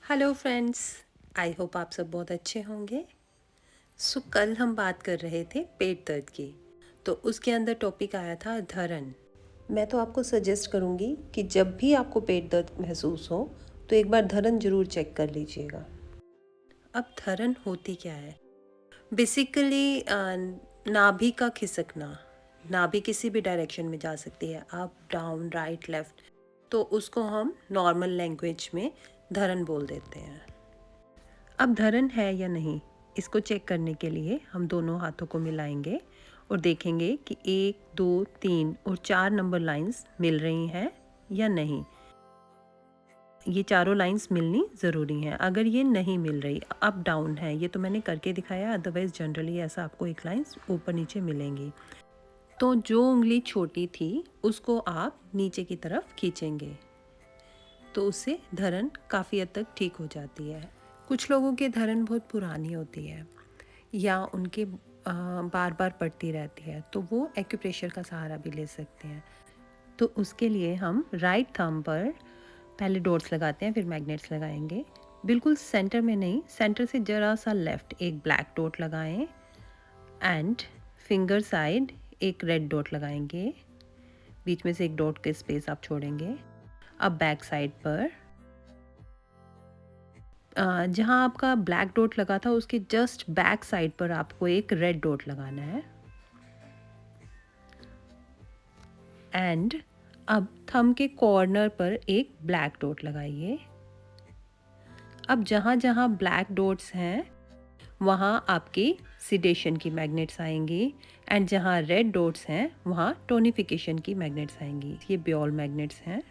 Hello friends. I hope आप सब बहुत अच्छे होंगे। कल हम बात कर रहे थे पेट दर्द की, तो उसके अंदर टॉपिक आया था धरन। मैं तो आपको सजेस्ट करूँगी कि जब भी आपको पेट दर्द महसूस हो तो एक बार धरन ज़रूर चेक कर लीजिएगा। अब धरन होती क्या है? बेसिकली नाभि का खिसकना। नाभि किसी भी डायरेक्शन में जा सकती है, अप डाउन राइट लेफ़्ट, तो उसको हम नॉर्मल लैंग्वेज में धरन बोल देते हैं। अब धरन है या नहीं, इसको चेक करने के लिए हम दोनों हाथों को मिलाएंगे और देखेंगे कि 1, 2, 3 और 4 नंबर लाइंस मिल रही हैं या नहीं। ये चारों लाइंस मिलनी ज़रूरी हैं। अगर ये नहीं मिल रही, अप डाउन है, ये तो मैंने करके दिखाया, अदरवाइज़ जनरली ऐसा आपको एक लाइंस ऊपर नीचे मिलेंगी। तो जो उंगली छोटी थी उसको आप नीचे की तरफ खींचेंगे तो उससे धरन काफ़ी हद तक ठीक हो जाती है। कुछ लोगों के धरन बहुत पुरानी होती है या उनके बार बार पड़ती रहती है, तो वो एक्यूप्रेशर का सहारा भी ले सकते हैं। तो उसके लिए हम राइट थंब पर पहले डॉट्स लगाते हैं, फिर मैग्नेट्स लगाएंगे। बिल्कुल सेंटर में नहीं, सेंटर से ज़रा सा लेफ़्ट एक ब्लैक डॉट लगाएं एंड फिंगर साइड एक रेड डॉट लगाएंगे। बीच में से एक डॉट के स्पेस आप छोड़ेंगे। अब बैक साइड पर जहाँ आपका ब्लैक डॉट लगा था उसके जस्ट बैक साइड पर आपको एक रेड डॉट लगाना है। एंड अब थंब के कॉर्नर पर एक ब्लैक डॉट लगाइए। अब जहाँ जहाँ ब्लैक डॉट्स हैं वहाँ आपकी सिडेशन की मैग्नेट्स आएंगी एंड जहाँ रेड डॉट्स हैं वहाँ टोनिफिकेशन की मैग्नेट्स आएंगी। ये ब्योल मैग्नेट्स हैं।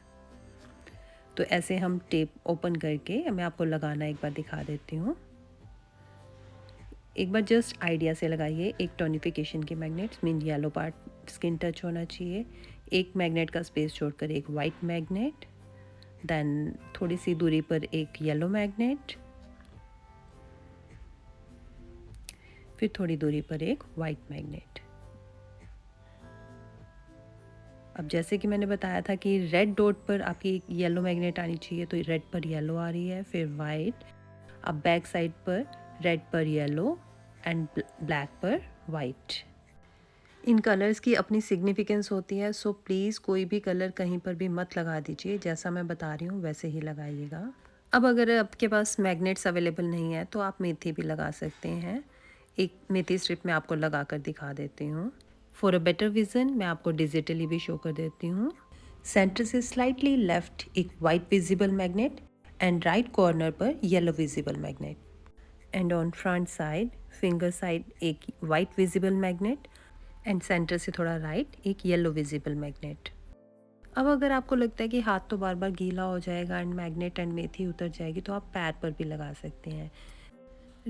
तो ऐसे हम टेप ओपन करके मैं आपको लगाना एक बार दिखा देती हूँ। एक बार जस्ट आइडिया से लगाइए। एक टोनिफिकेशन की magnets mean yellow part skin touch होना चाहिए। एक मैग्नेट का स्पेस छोड़कर एक वाइट मैग्नेट, देन थोड़ी सी दूरी पर एक येलो मैग्नेट, फिर थोड़ी दूरी पर एक वाइट मैग्नेट। अब जैसे कि मैंने बताया था कि रेड डॉट पर आपकी येलो मैग्नेट आनी चाहिए, तो रेड पर येलो आ रही है, फिर वाइट। अब बैक साइड पर रेड पर येलो एंड ब्लैक पर वाइट। इन कलर्स की अपनी सिग्निफिकेंस होती है, सो प्लीज़ कोई भी कलर कहीं पर भी मत लगा दीजिए। जैसा मैं बता रही हूँ वैसे ही लगाइएगा। अब अगर आपके पास मैग्नेट्स अवेलेबल नहीं है तो आप मेथी भी लगा सकते हैं। एक मेथी स्ट्रिप मैं आपको लगा कर दिखा देती हूँ। फॉर अ बेटर विज़न मैं आपको डिजिटली भी शो कर देती हूँ। सेंटर से स्लाइटली लेफ्ट एक white visible magnet and right corner पर yellow visible magnet, and on front side finger side एक white visible magnet and centre से थोड़ा राइट एक येलो विजिबल मैग्नेट। अब अगर आपको लगता है कि हाथ तो बार बार गीला हो जाएगा एंड मैग्नेट एंड मेथी उतर जाएगी, तो आप पैर पर भी लगा सकते हैं।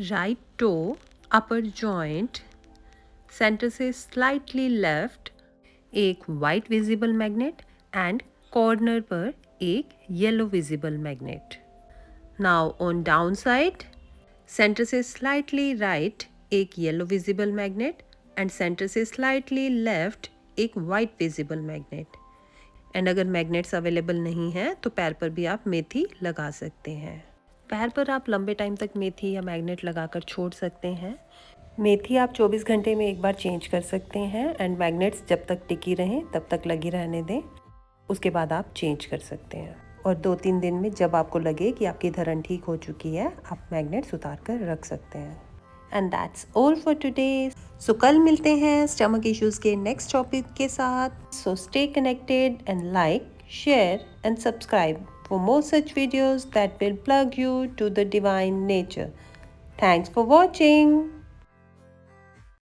Right toe, upper joint, center से स्लाइटली लेफ्ट एक white visible magnet and corner पर एक yellow visible magnet. Now on down side, center से स्लाइटली राइट एक yellow visible magnet and centre से स्लाइटली लेफ्ट एक वाइट विजिबल मैग्नेट। एंड अगर magnets available नहीं हैं तो पैर पर भी आप मेथी लगा सकते हैं। पैर पर आप लंबे टाइम तक मेथी या मैग्नेट लगाकर छोड़ सकते हैं। मेथी आप 24 घंटे में एक बार चेंज कर सकते हैं एंड मैग्नेट्स जब तक टिकी रहें तब तक लगी रहने दें। उसके बाद आप चेंज कर सकते हैं और 2-3 दिन में जब आपको लगे कि आपकी धरन ठीक हो चुकी है, आप मैग्नेट्स उतार कर रख सकते हैं। And that's all for today. So कल मिलते हैं स्टमक इश्यूज़ के नेक्स्ट टॉपिक के साथ। So stay connected and like, share and subscribe for more such videos that will plug you to the divine nature. Thanks for watching.